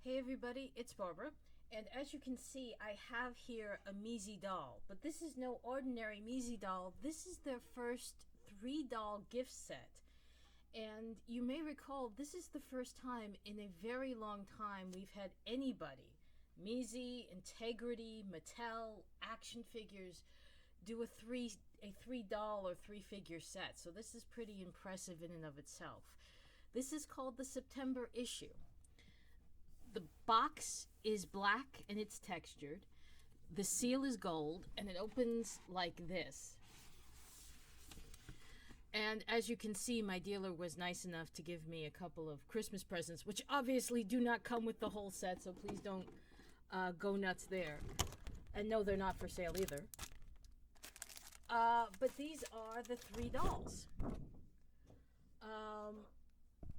Hey everybody, it's Barbara, and as you can see, I have here a Mizi doll, but this is no ordinary Mizi doll. This is their first 3-doll gift set, and you may recall this is the first time in a very long time we've had anybody, Mizi, Integrity, Mattel, Action Figures, do a 3-doll or 3-figure set. So this is pretty impressive in and of itself. This is called the September issue. The box is black and it's textured. The seal is gold and it opens like this. And as you can see, my dealer was nice enough to give me a couple of Christmas presents, which obviously do not come with the whole set, so please don't go nuts there. And no, they're not for sale either. But these are the 3 dolls.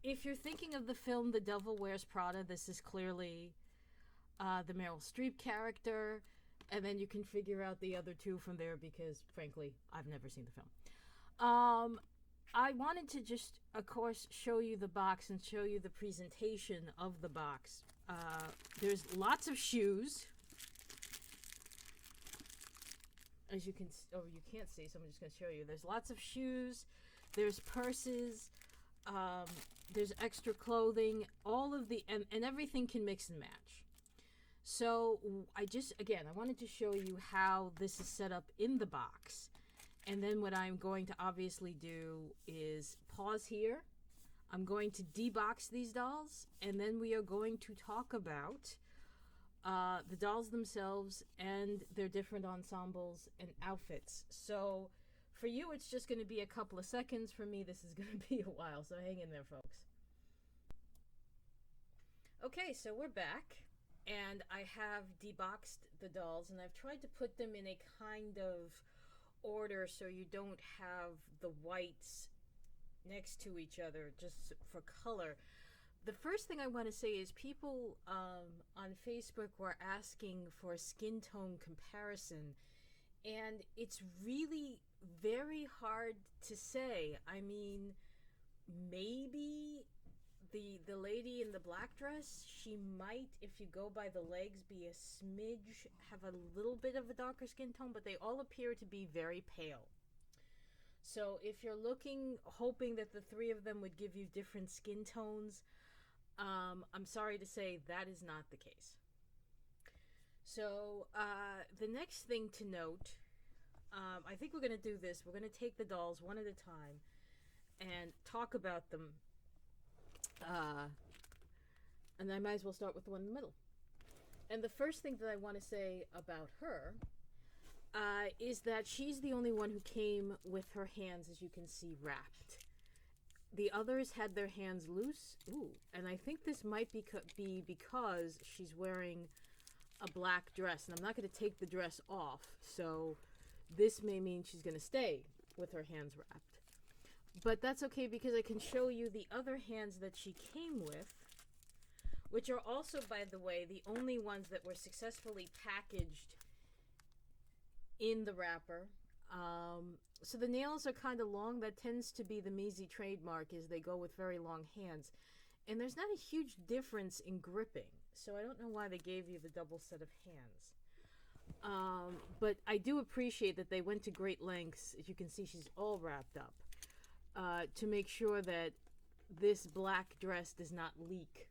If you're thinking of the film The Devil Wears Prada, this is clearly the Meryl Streep character, and then you can figure out the other 2 from there because, frankly, I've never seen the film. I wanted to just, of course, show you the box and show you the presentation of the box. There's lots of shoes. As you can, you can't see, so I'm just going to show you. There's lots of shoes. There's purses. There's extra clothing, all of the, and everything can mix and match. So I wanted to show you how this is set up in the box. And then what I'm going to obviously do is pause here. I'm going to debox these dolls, and then we are going to talk about the dolls themselves and their different ensembles and outfits. So for you, it's just going to be a couple of seconds. For me, this is going to be a while, so hang in there, folks. Okay, so we're back, and I have deboxed the dolls, and I've tried to put them in a kind of order so you don't have the whites next to each other just for color. The first thing I want to say is people on Facebook were asking for a skin tone comparison, and it's really very hard to say. I mean, maybe the lady in the black dress, she might, if you go by the legs, be a smidge, have a little bit of a darker skin tone, but they all appear to be very pale. So if you're looking, hoping that the 3 of them would give you different skin tones, I'm sorry to say that is not the case. So the next thing to note, I think we're going to do this. We're going to take the dolls one at a time and talk about them. And I might as well start with the one in the middle. And the first thing that I want to say about her is that she's the only one who came with her hands, as you can see, wrapped. The others had their hands loose. Ooh, and I think this might be because she's wearing a black dress. And I'm not going to take the dress off, so this may mean she's going to stay with her hands wrapped. But that's okay because I can show you the other hands that she came with, which are also, by the way, the only ones that were successfully packaged in the wrapper. So the nails are kind of long. That tends to be the Mizi trademark, is they go with very long hands. And there's not a huge difference in gripping, so I don't know why they gave you the double set of hands. But I do appreciate that they went to great lengths. As you can see, she's all wrapped up. To make sure that this black dress does not leak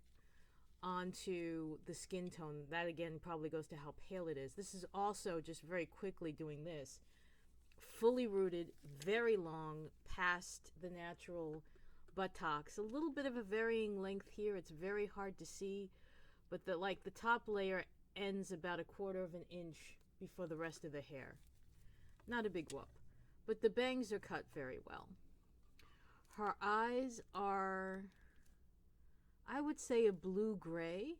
onto the skin tone. That again probably goes to how pale it is. This is also, just very quickly doing this, fully rooted, very long, past the natural buttocks. A little bit of a varying length here. It's very hard to see, but the top layer ends about 1/4 of an inch before the rest of the hair. Not a big whoop, but the bangs are cut very well. Her eyes are, I would say, a blue-gray.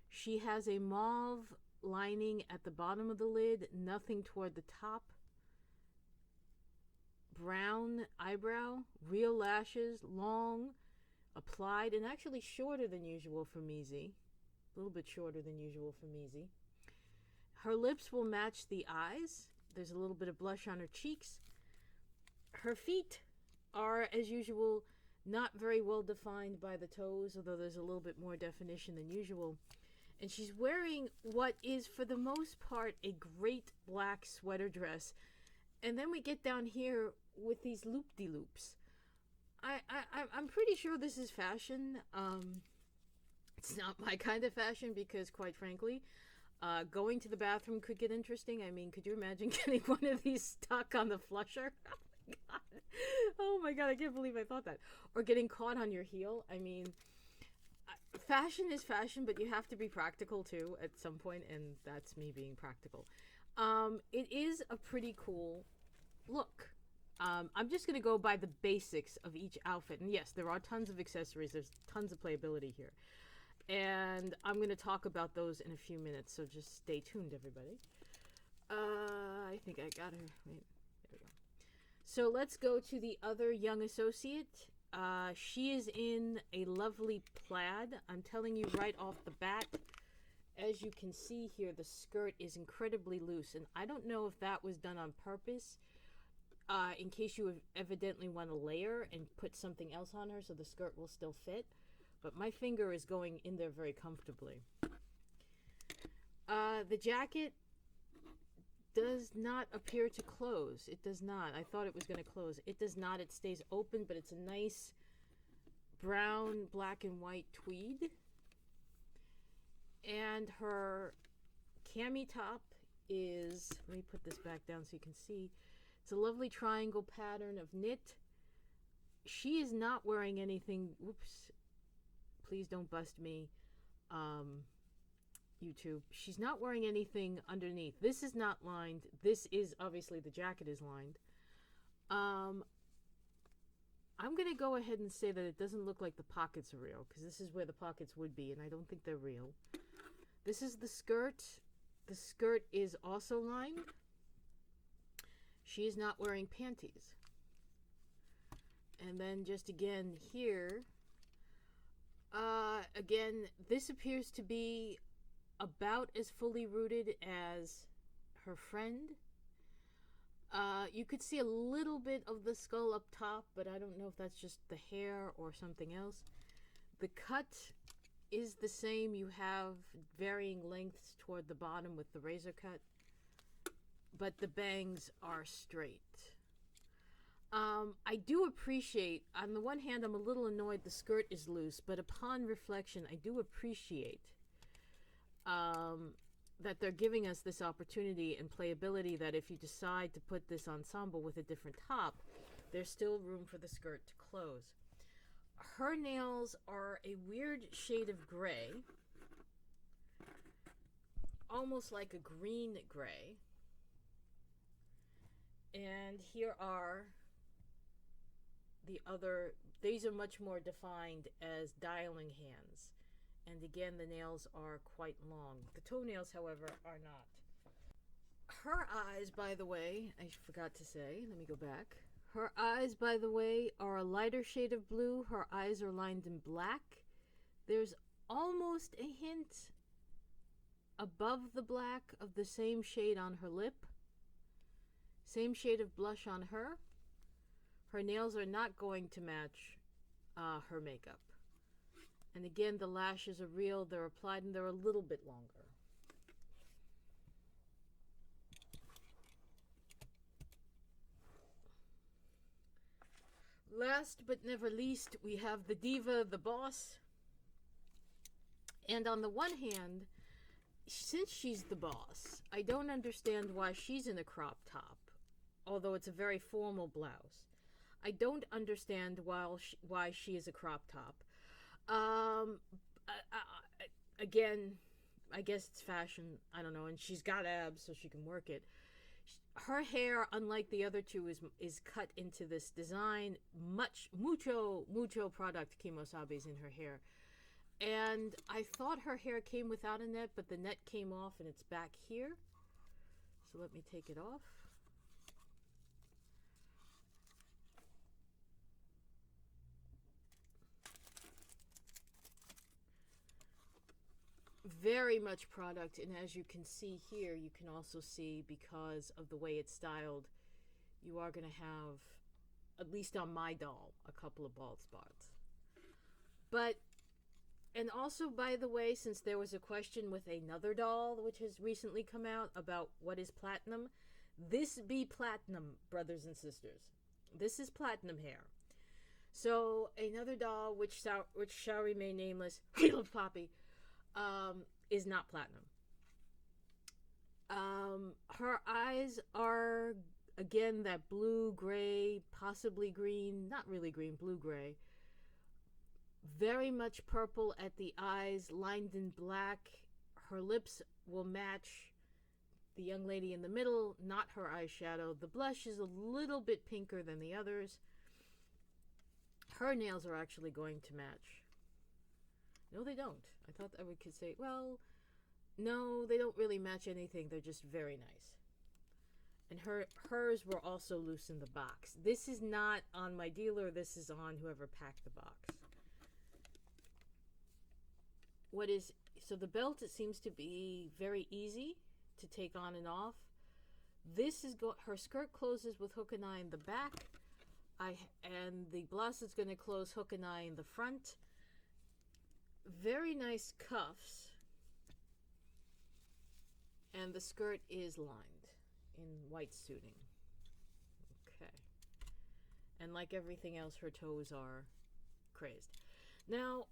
She has a mauve lining at the bottom of the lid, nothing toward the top. Brown eyebrow, real lashes, long, applied, and actually shorter than usual for Mizi. A little bit shorter than usual for Mizi. Her lips will match the eyes. There's a little bit of blush on her cheeks. Her feet are, as usual, not very well defined by the toes, although there's a little bit more definition than usual. And she's wearing what is, for the most part, a great black sweater dress. And then we get down here with these loop-de-loops. I'm pretty sure this is fashion. It's not my kind of fashion because, quite frankly, going to the bathroom could get interesting. I mean, could you imagine getting one of these stuck on the flusher? Oh my god, I can't believe I thought that. Or getting caught on your heel. I mean, fashion is fashion, but you have to be practical too at some point, and that's me being practical. It is a pretty cool look. I'm just going to go by the basics of each outfit. And yes, there are tons of accessories. There's tons of playability here. And I'm going to talk about those in a few minutes, so just stay tuned, everybody. I think I got her. Wait, there we go. So let's go to the other young associate. She is in a lovely plaid. I'm telling you right off the bat, as you can see here, the skirt is incredibly loose. And I don't know if that was done on purpose, in case you evidently want to layer and put something else on her so the skirt will still fit. But my finger is going in there very comfortably. The jacket does not appear to close. It does not. I thought it was going to close. It does not. It stays open, but it's a nice brown, black, and white tweed. And her cami top is, let me put this back down so you can see. It's a lovely triangle pattern of knit. She is not wearing anything, whoops, please don't bust me, YouTube. She's not wearing anything underneath. This is not lined. This is, obviously, the jacket is lined. I'm going to go ahead and say that it doesn't look like the pockets are real, because this is where the pockets would be, and I don't think they're real. This is the skirt. The skirt is also lined. She is not wearing panties. And then just again here, again, this appears to be about as fully rooted as her friend. You could see a little bit of the skull up top, but I don't know if that's just the hair or something else. The cut is the same. You have varying lengths toward the bottom with the razor cut, but the bangs are straight. I do appreciate, on the one hand, I'm a little annoyed the skirt is loose, but upon reflection, I do appreciate that they're giving us this opportunity and playability that if you decide to put this ensemble with a different top, there's still room for the skirt to close. Her nails are a weird shade of gray, almost like a green gray. And here are the other, these are much more defined as dialing hands. And again, the nails are quite long. The toenails, however, are not. Her eyes, by the way, I forgot to say, let me go back. Her eyes, by the way, are a lighter shade of blue. Her eyes are lined in black. There's almost a hint above the black of the same shade on her lip. Same shade of blush on her. Her nails are not going to match her makeup. And again, the lashes are real. They're applied and they're a little bit longer. Last but never least, we have the diva, the boss. And on the one hand, since she's the boss, I don't understand why she's in a crop top, although it's a very formal blouse. I don't understand why she is a crop top. Again, I guess it's fashion. I don't know. And she's got abs, so she can work it. Her hair, unlike the other two, is cut into this design. Mucho product Kimosabe's in her hair. And I thought her hair came without a net, but the net came off and it's back here. So let me take it off. Very much product, and as you can see here, you can also see, because of the way it's styled, you are going to have at least on my doll, a couple of bald spots. But, and also, by the way, since there was a question with another doll which has recently come out about what is platinum, this be platinum, brothers and sisters. This is platinum hair. So another doll, which shall remain nameless, we love Poppy, is not platinum. Her eyes are, again, that blue-gray, possibly green, not really green, blue-gray. Very much purple at the eyes, lined in black. Her lips will match the young lady in the middle, not her eyeshadow. The blush is a little bit pinker than the others. Her nails are actually going to match. No, they don't. I thought I could say, well, no, they don't really match anything. They're just very nice. And hers were also loose in the box. This is not on my dealer. This is on whoever packed the box. So the belt, it seems to be very easy to take on and off. Her skirt closes with hook and eye in the back. And the blouse is going to close hook and eye in the front. Very nice cuffs. And the skirt is lined in white suiting. Okay. And like everything else, her toes are crazed. Now,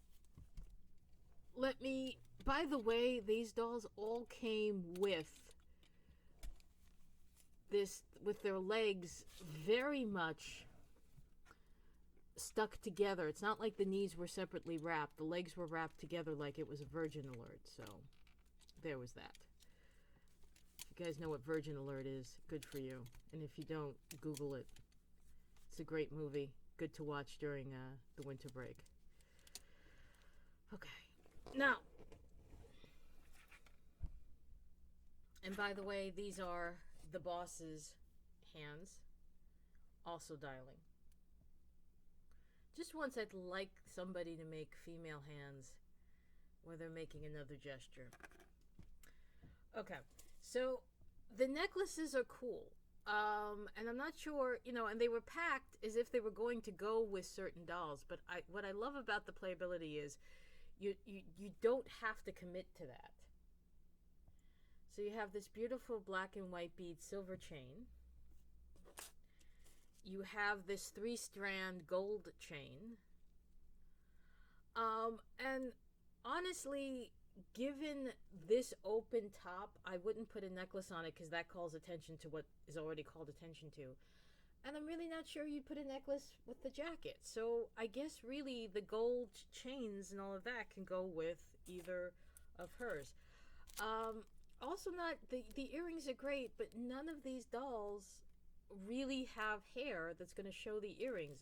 by the way, these dolls all came with their legs very much stuck together. It's not like the knees were separately wrapped. The legs were wrapped together like it was a Virgin Alert. So there was that. If you guys know what Virgin Alert is, good for you. And if you don't, Google it. It's a great movie. Good to watch during the winter break. Okay. Now, and by the way, these are the boss's hands, also dialing. Just once I'd like somebody to make female hands where they're making another gesture. Okay, so the necklaces are cool. And I'm not sure, and they were packed as if they were going to go with certain dolls. But what I love about the playability is you don't have to commit to that. So you have this beautiful black and white bead silver chain. You have this 3-strand gold chain. And honestly, given this open top, I wouldn't put a necklace on it because that calls attention to what is already called attention to. And I'm really not sure you'd put a necklace with the jacket. So I guess really the gold chains and all of that can go with either of hers. Also not, the earrings are great, but none of these dolls really have hair that's going to show the earrings.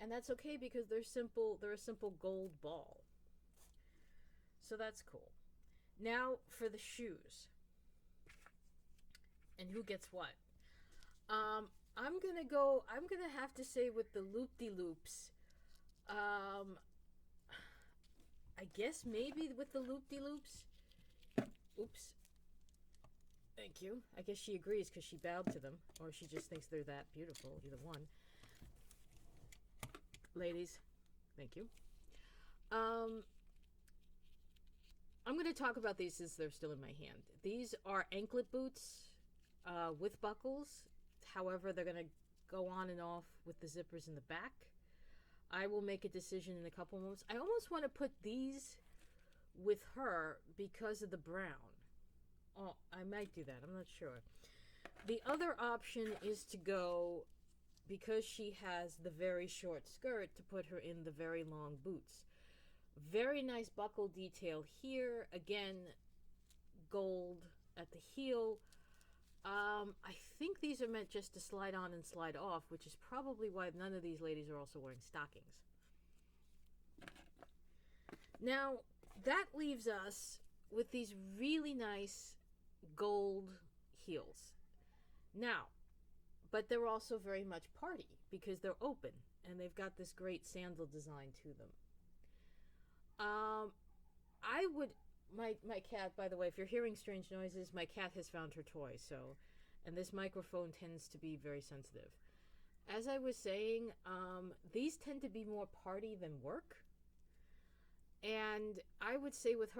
And that's okay because they're a simple gold ball. So that's cool. Now for the shoes. And who gets what? I'm gonna have to say with the loop-de-loops, I guess maybe with the loop-de-loops. Oops. Thank you. I guess she agrees because she bowed to them, or she just thinks they're that beautiful, either one. Ladies, thank you. I'm going to talk about these since they're still in my hand. These are anklet boots with buckles. However, they're going to go on and off with the zippers in the back. I will make a decision in a couple moments. I almost want to put these with her because of the brown. Oh, I might do that. I'm not sure. The other option is to go, because she has the very short skirt, to put her in the very long boots. Very nice buckle detail here. Again, gold at the heel. I think these are meant just to slide on and slide off, which is probably why none of these ladies are also wearing stockings. Now, that leaves us with these really nice gold heels. Now, but they're also very much party because they're open and they've got this great sandal design to them. My cat, by the way, if you're hearing strange noises, my cat has found her toy, and this microphone tends to be very sensitive. As I was saying, these tend to be more party than work. And I would say with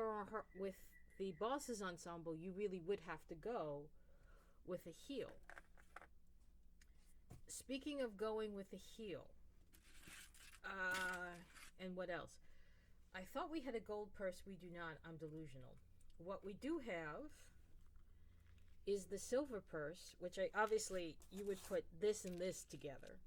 with the Bosses ensemble, you really would have to go with a heel. Speaking of going with a heel, and what else? I thought we had a gold purse. We do not. I'm delusional. What we do have is the silver purse, which I obviously you would put this and this together.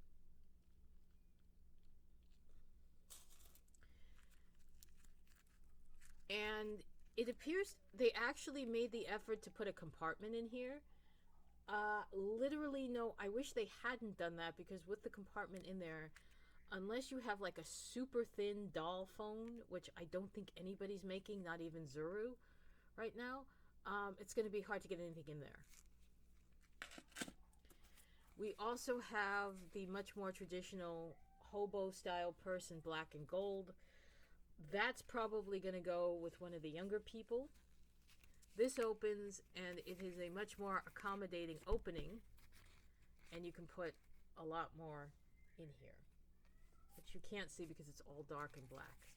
And it appears they actually made the effort to put a compartment in here. Literally, no, I wish they hadn't done that, because with the compartment in there, unless you have like a super thin doll phone, which I don't think anybody's making, not even Zuru right now, it's going to be hard to get anything in there. We also have the much more traditional hobo style purse in black and gold. That's probably going to go with one of the younger people. This opens, and it is a much more accommodating opening, and you can put a lot more in here, which you can't see because it's all dark and black.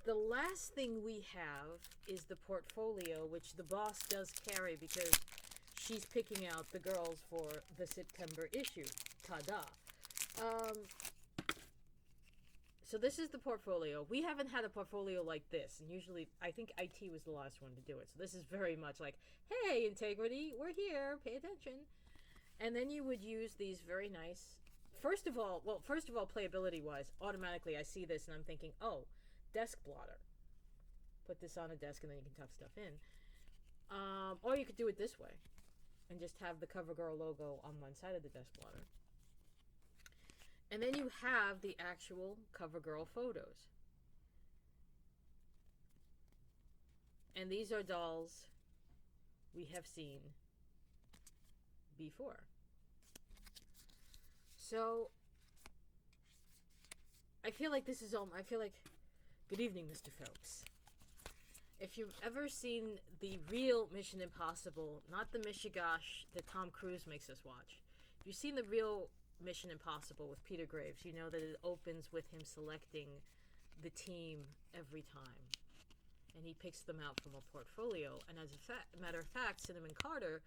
The last thing we have is the portfolio, which the boss does carry because she's picking out the girls for the September issue. Ta-da! So this is the portfolio. We haven't had a portfolio like this, and usually I think IT was the last one to do it. So this is very much like, hey, Integrity, we're here, pay attention. And then you would use these very nice, first of all, playability-wise, automatically I see this and I'm thinking, oh, desk blotter. Put this on a desk and then you can tuck stuff in. Or you could do it this way and just have the CoverGirl logo on one side of the desk blotter. And then you have the actual CoverGirl photos. And these are dolls we have seen before. So I feel like this is all, good evening, Mr. Phelps. If you've ever seen the real Mission Impossible, not the Mishigosh that Tom Cruise makes us watch, if you've seen the real Mission Impossible with Peter Graves, you know that it opens with him selecting the team every time. And he picks them out from a portfolio. And as a matter of fact, Cinnamon Carter,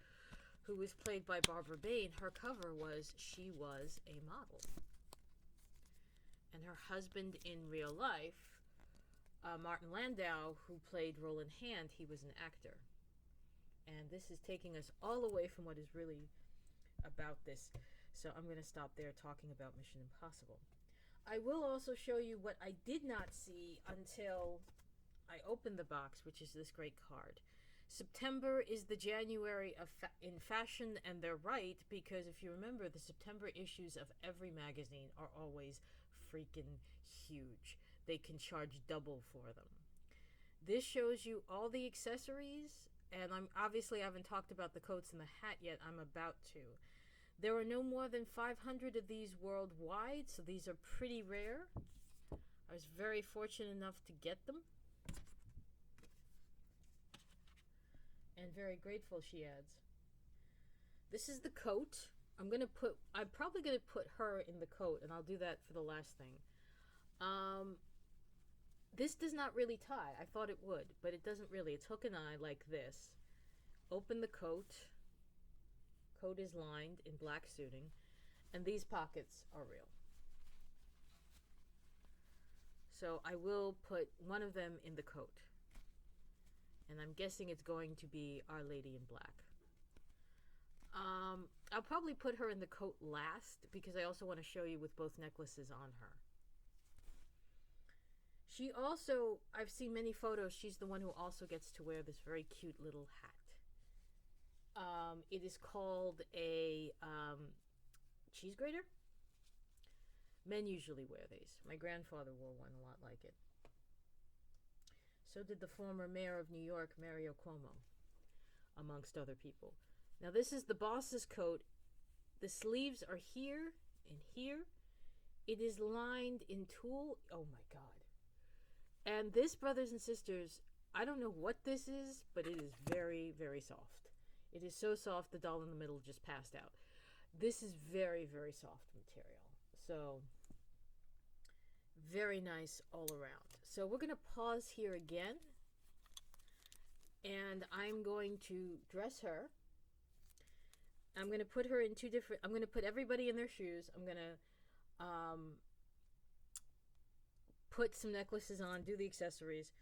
who was played by Barbara Bain, her cover was she was a model. And her husband in real life, Martin Landau, who played Roland Hand, he was an actor. And this is taking us all away from what is really about this. So I'm going to stop there talking about Mission Impossible. I will also show you what I did not see until I opened the box, which is this great card. September is the January in fashion, and they're right, because if you remember, the September issues of every magazine are always freaking huge. They can charge double for them. This shows you all the accessories, and I haven't talked about the coats and the hat yet. I'm about to. There are no more than 500 of these worldwide, so these are pretty rare. I was very fortunate enough to get them. And very grateful, she adds. This is the coat. I'm probably going to put her in the coat, and I'll do that for the last thing. This does not really tie. I thought it would, but it doesn't really. It's hook and eye like this. Open the coat. Coat is lined in black suiting, and these pockets are real. So I will put one of them in the coat, and I'm guessing it's going to be Our Lady in Black. I'll probably put her in the coat last because I also want to show you with both necklaces on her. She also, I've seen many photos, she's the one who also gets to wear this very cute little hat. It is called a cheese grater. Men usually wear these. My grandfather wore one a lot like it. So did the former mayor of New York, Mario Cuomo, amongst other people. Now this is the boss's coat. The sleeves are here and here. It is lined in tulle. Oh my God. And this, brothers and sisters, I don't know what this is, but it is very, very soft. It is so soft, the doll in the middle just passed out. This is very, very soft material. So, very nice all around. So we're going to pause here again. And I'm going to dress her. I'm going to put her in I'm going to put everybody in their shoes. I'm going to put some necklaces on, do the accessories.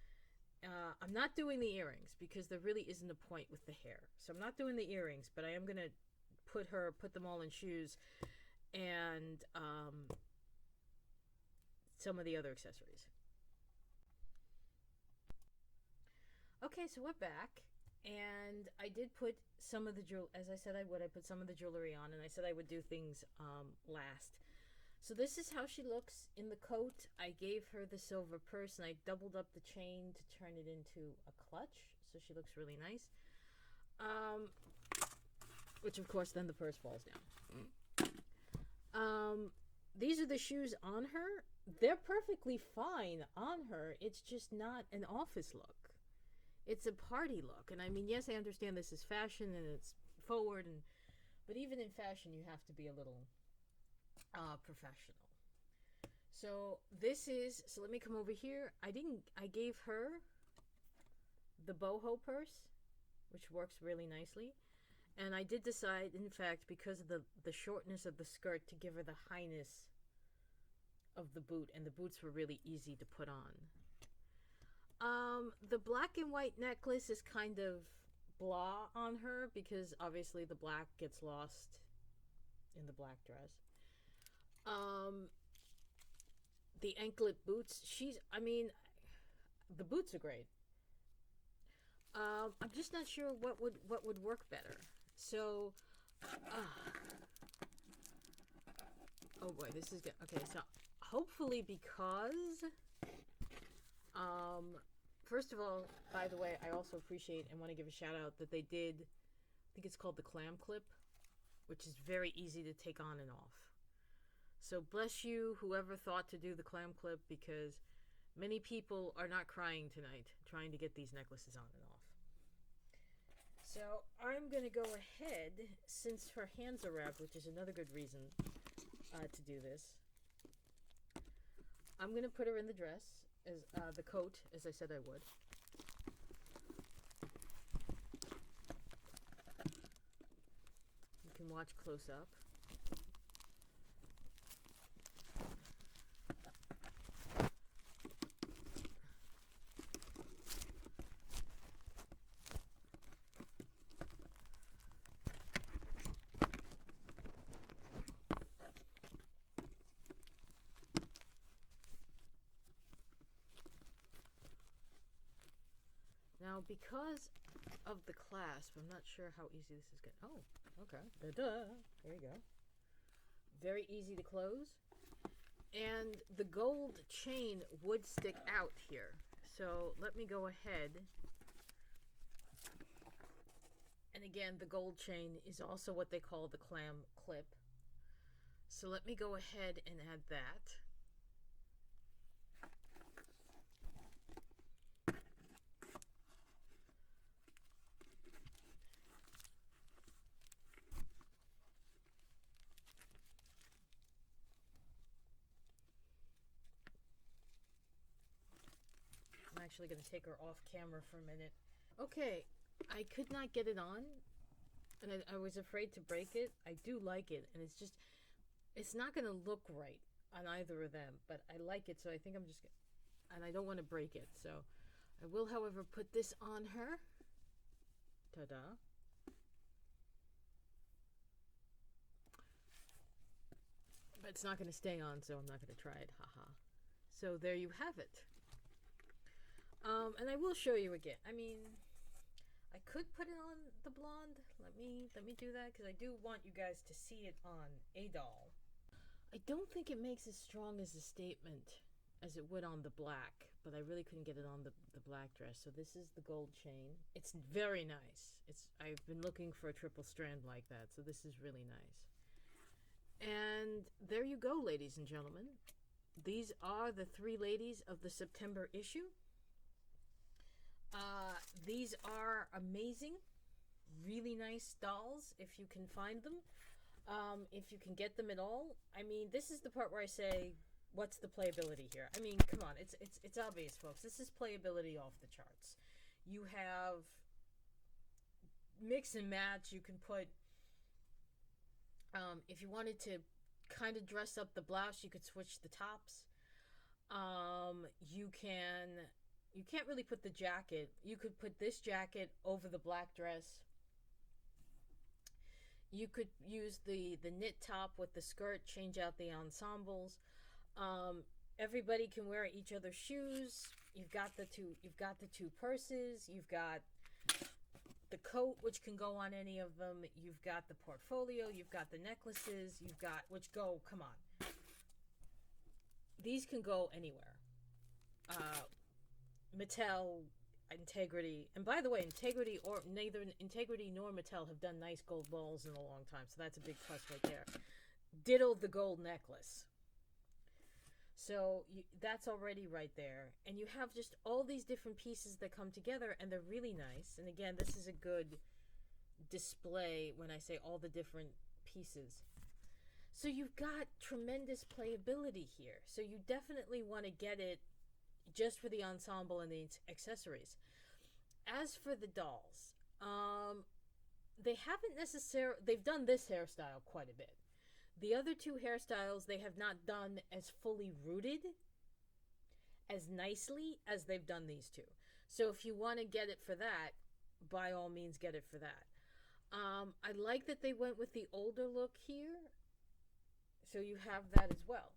I'm not doing the earrings because there really isn't a point with the hair. So I'm not doing the earrings, but I am going to put them all in shoes and some of the other accessories. Okay, so we're back, and I did put some of the as I said I would. I put some of the jewelry on, and I said I would do things last. So this is how she looks in the coat. I gave her the silver purse, and I doubled up the chain to turn it into a clutch, so she looks really nice. Which, of course, then the purse falls down. These are the shoes on her. They're perfectly fine on her. It's just not an office look. It's a party look. And I mean, yes, I understand this is fashion and it's forward, but even in fashion, you have to be a little professional. So so let me come over here. I gave her the boho purse, which works really nicely. And I did decide, in fact, because of the shortness of the skirt, to give her the highness of the boot, and the boots were really easy to put on. The black and white necklace is kind of blah on her because obviously the black gets lost in the black dress. The anklet boots, the boots are great. I'm just not sure what would work better. So, oh boy, this is good. Okay, so hopefully because, first of all, by the way, I also appreciate and want to give a shout out that they did, I think it's called the clam clip, which is very easy to take on and off. So bless you, whoever thought to do the clam clip, because many people are not crying tonight trying to get these necklaces on and off. So I'm going to go ahead, since her hands are wrapped, which is another good reason to do this. I'm going to put her in the dress, as the coat, as I said I would. You can watch close up. Now, because of the clasp, I'm not sure how easy this is going to... Oh, okay. Da-da. There you go. Very easy to close. And the gold chain would stick out here. So let me go ahead. And again, the gold chain is also what they call the clam clip. So let me go ahead and add that. I'm actually going to take her off camera for a minute. Okay, I could not get it on, and I was afraid to break it. I do like it, and it's not going to look right on either of them, but I like it, so I think I'm just, and I don't want to break it, so I will, however, put this on her. Ta-da. But it's not going to stay on, so I'm not going to try it. Haha. So there you have it. And I will show you again. I mean, I could put it on the blonde. Let me do that, because I do want you guys to see it on a doll. I don't think it makes as strong as a statement as it would on the black, but I really couldn't get it on the black dress. So this is the gold chain. It's very nice. I've been looking for a triple strand like that, so this is really nice. And there you go, ladies and gentlemen. These are the 3 ladies of the September issue. These are amazing. really nice dolls if you can find them. If you can get them at all. I mean, this is the part where I say, what's the playability here? I mean, come on, it's obvious, folks. This is playability off the charts. You have mix and match. You can put, if you wanted to kind of dress up the blouse, you could switch the tops. You can't really put the jacket. You could put this jacket over the black dress. You could use the knit top with the skirt, change out the ensembles. Everybody can wear each other's shoes. You've got the two purses. You've got the coat, which can go on any of them. You've got the portfolio. You've got the necklaces. You've got, which go, come on. These can go anywhere. Mattel, Integrity, and by the way, neither Integrity nor Mattel have done nice gold balls in a long time, so that's a big plus right there. Ditto the gold necklace. So that's already right there. And you have just all these different pieces that come together, and they're really nice. And again, this is a good display when I say all the different pieces. So you've got tremendous playability here. So you definitely want to get it just for the ensemble and the accessories. As for the dolls, they've done this hairstyle quite a bit. The other two hairstyles they have not done as fully rooted, as nicely as they've done these two. So if you want to get it for that, by all means get it for that. I like that they went with the older look here. So you have that as well.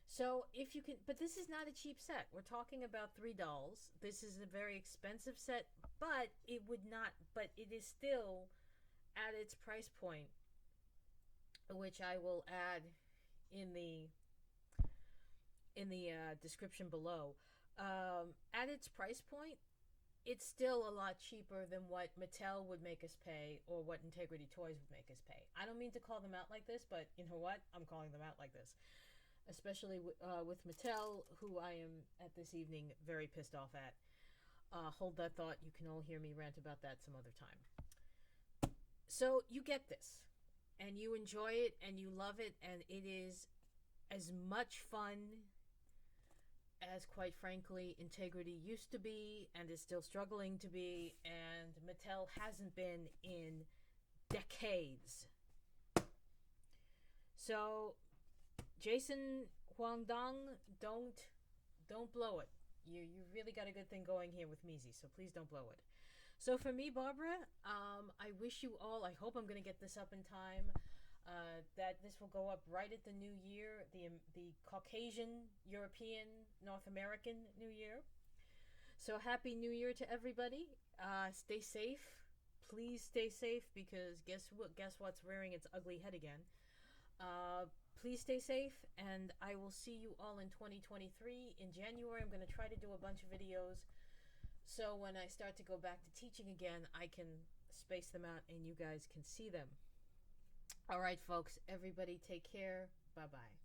So if you can, but this is not a cheap set. We're talking about 3 dolls. This is a very expensive set, but it is still at its price point, which I will add in the description below. At its price point, it's still a lot cheaper than what Mattel would make us pay or what Integrity Toys would make us pay. I don't mean to call them out like this, but you know what? I'm calling them out like this. Especially with Mattel, who I am at this evening very pissed off at. Hold that thought. You can all hear me rant about that some other time. So you get this, and you enjoy it, and you love it, and it is as much fun as, quite frankly, Integrity used to be and is still struggling to be, and Mattel hasn't been in decades. So Jason Huangdong, don't blow it. You really got a good thing going here with Mizi, so please don't blow it. So for me, Barbara, I wish you all, I hope I'm going to get this up in time, that this will go up right at the new year, the Caucasian, European, North American New Year. So happy New Year to everybody. Stay safe. Please stay safe, because guess what's rearing its ugly head again. Please stay safe, and I will see you all in 2023. In January, I'm going to try to do a bunch of videos, so when I start to go back to teaching again, I can space them out and you guys can see them. All right, folks, everybody take care. Bye-bye.